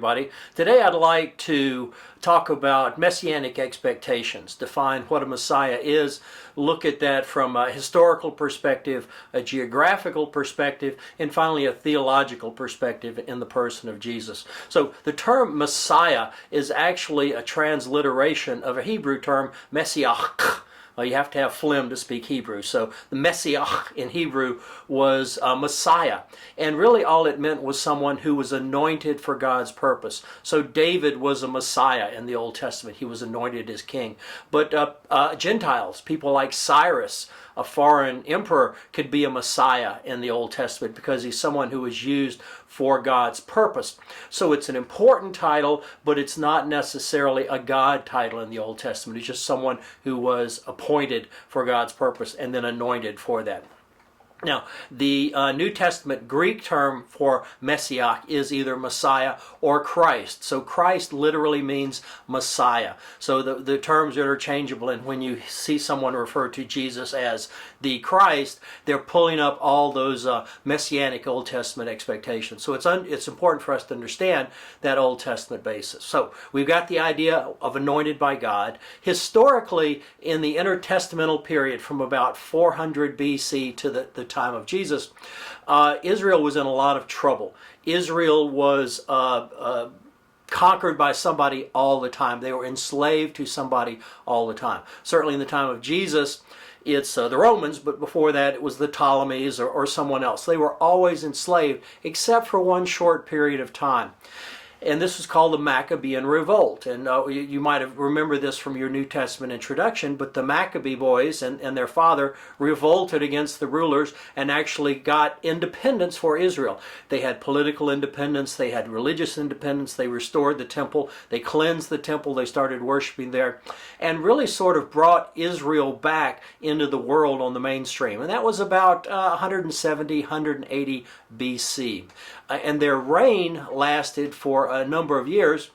everybody. Today I'd like to talk about Messianic expectations, define what a Messiah is, look at that from a historical perspective, a geographical perspective, and finally a theological perspective in the person of Jesus. So the term Messiah is actually a transliteration of a Hebrew term, Messiach. Well, you have to have phlegm to speak Hebrew. So the Messiah in Hebrew was Messiah. And really all it meant was someone who was anointed for God's purpose. So David was a Messiah in the Old Testament. He was anointed as king. But Gentiles, people like Cyrus, a foreign emperor, could be a Messiah in the Old Testament because he's someone who is used for God's purpose. So it's an important title, but it's not necessarily a God title in the Old Testament. It's just someone who was appointed for God's purpose and then anointed for that. Now, the New Testament Greek term for Messiah is either Messiah or Christ. So Christ literally means Messiah. So the terms are interchangeable, and when you see someone refer to Jesus as the Christ, they're pulling up all those Messianic Old Testament expectations. So it's important for us to understand that Old Testament basis. So we've got the idea of anointed by God. Historically, in the intertestamental period from about 400 BC to the time of Jesus, Israel was in a lot of trouble. Israel was conquered by somebody all the time. They were enslaved to somebody all the time. Certainly in the time of Jesus, it's the Romans, but before that it was the Ptolemies or someone else. They were always enslaved except for one short period of time. And this was called the Maccabean Revolt. And you might have remembered this from your New Testament introduction, but the Maccabee boys and their father revolted against the rulers and actually got independence for Israel. They had political independence, they had religious independence, they restored the temple, they cleansed the temple, they started worshiping there, and really sort of brought Israel back into the world on the mainstream. And that was about 170, 180 BC. And their reign lasted for a number of years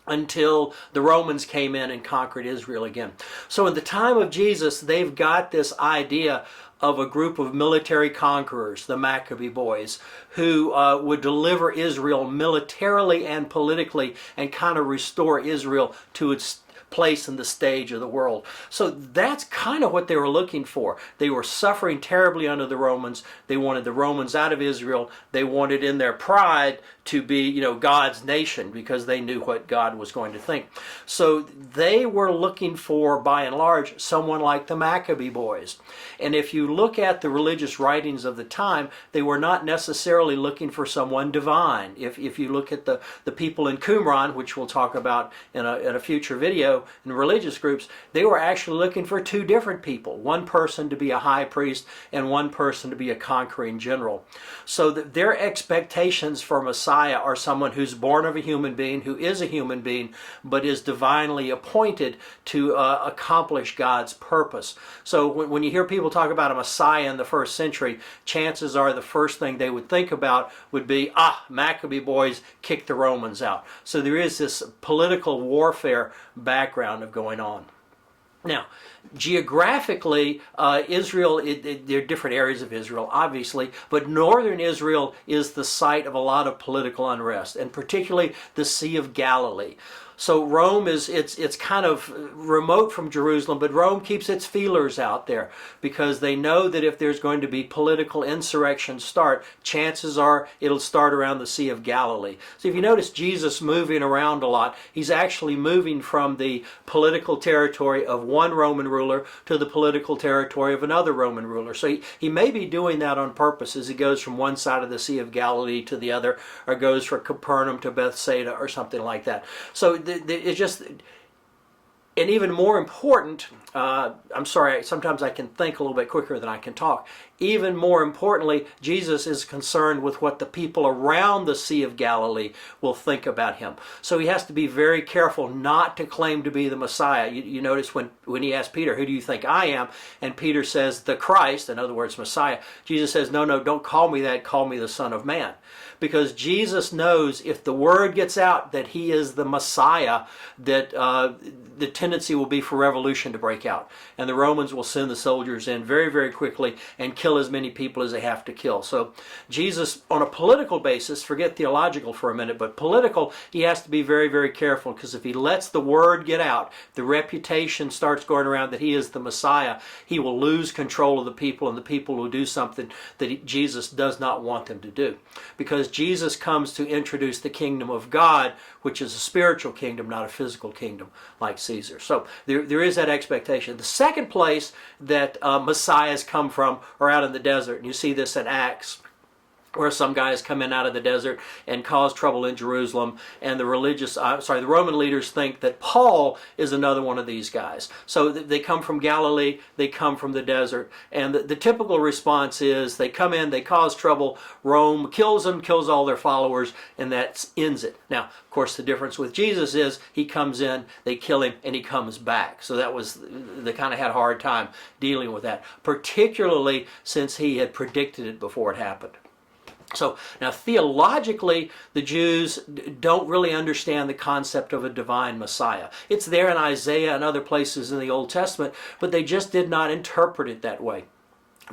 until the Romans came in and conquered Israel again. So in the time of Jesus, they've got this idea of a group of military conquerors, the Maccabee boys, who would deliver Israel militarily and politically and kind of restore Israel to its place in the stage of the world. So that's kind of what they were looking for. They were suffering terribly under the Romans. They wanted the Romans out of Israel. They wanted in their pride to be, God's nation because they knew what God was going to think. So they were looking for, by and large, someone like the Maccabee boys. And if you look at the religious writings of the time, they were not necessarily looking for someone divine. If you look at the people in Qumran, which we'll talk about in a future video, in religious groups, they were actually looking for two different people. One person to be a high priest and one person to be a conquering general. So that their expectations for Messiah are someone who's born of a human being, who is a human being, but is divinely appointed to accomplish God's purpose. So when you hear people talk about a Messiah in the first century, chances are the first thing they would think about would be, Maccabee boys kicked the Romans out. So there is this political warfare background of going on. Now, geographically, Israel, there are different areas of Israel, obviously, but northern Israel is the site of a lot of political unrest, and particularly the Sea of Galilee. So Rome it's kind of remote from Jerusalem, but Rome keeps its feelers out there because they know that if there's going to be political insurrection start, chances are it'll start around the Sea of Galilee. So if you notice Jesus moving around a lot, he's actually moving from the political territory of one Roman ruler to the political territory of another Roman ruler. So he may be doing that on purpose as he goes from one side of the Sea of Galilee to the other, or goes from Capernaum to Bethsaida or something like that. So it's just, and even more important, I'm sorry, sometimes I can think a little bit quicker than I can talk. Even more importantly, Jesus is concerned with what the people around the Sea of Galilee will think about him. So he has to be very careful not to claim to be the Messiah. You notice when he asked Peter, who do you think I am? And Peter says, the Christ, in other words, Messiah. Jesus says, no, don't call me that, call me the Son of Man. Because Jesus knows if the word gets out that he is the Messiah, that the tendency will be for revolution to break out. And the Romans will send the soldiers in very, very quickly and kill kill as many people as they have to kill. So Jesus, on a political basis, forget theological for a minute, but political, he has to be very, very careful, because if he lets the word get out, the reputation starts going around that he is the Messiah, he will lose control of the people, and the people will do something that Jesus does not want them to do. Because Jesus comes to introduce the kingdom of God, which is a spiritual kingdom, not a physical kingdom like Caesar. So there is that expectation. The second place that Messiahs come from are out in the desert. And you see this in Acts, where some guys come in out of the desert and cause trouble in Jerusalem, and the the Roman leaders think that Paul is another one of these guys. So they come from Galilee, they come from the desert, and the typical response is they come in, they cause trouble, Rome kills them, kills all their followers, and that ends it. Now, of course, the difference with Jesus is he comes in, they kill him, and he comes back. So they kind of had a hard time dealing with that, particularly since he had predicted it before it happened. So now theologically, the Jews don't really understand the concept of a divine Messiah. It's there in Isaiah and other places in the Old Testament, but they just did not interpret it that way.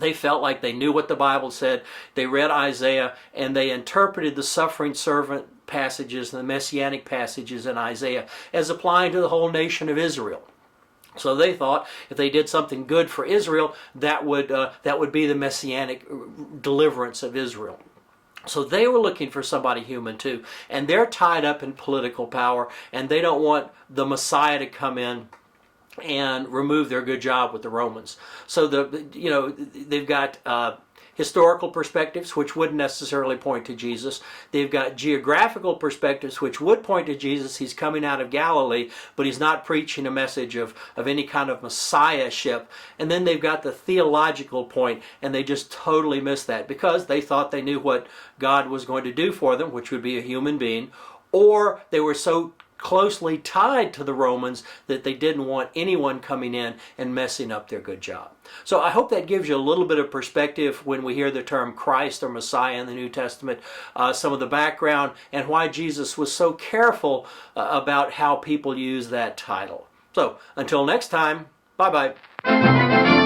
They felt like they knew what the Bible said. They read Isaiah and they interpreted the suffering servant passages and the messianic passages in Isaiah as applying to the whole nation of Israel. So they thought if they did something good for Israel, that would be the messianic deliverance of Israel. So they were looking for somebody human too, and they're tied up in political power, and they don't want the Messiah to come in and remove their good job with the Romans. So they've got historical perspectives, which wouldn't necessarily point to Jesus. They've got geographical perspectives, which would point to Jesus. He's coming out of Galilee, but he's not preaching a message of any kind of messiahship. And then they've got the theological point, and they just totally missed that because they thought they knew what God was going to do for them, which would be a human being, or they were so closely tied to the Romans that they didn't want anyone coming in and messing up their good job. So I hope that gives you a little bit of perspective when we hear the term Christ or Messiah in the New Testament, some of the background and why Jesus was so careful about how people use that title. So until next time, bye-bye.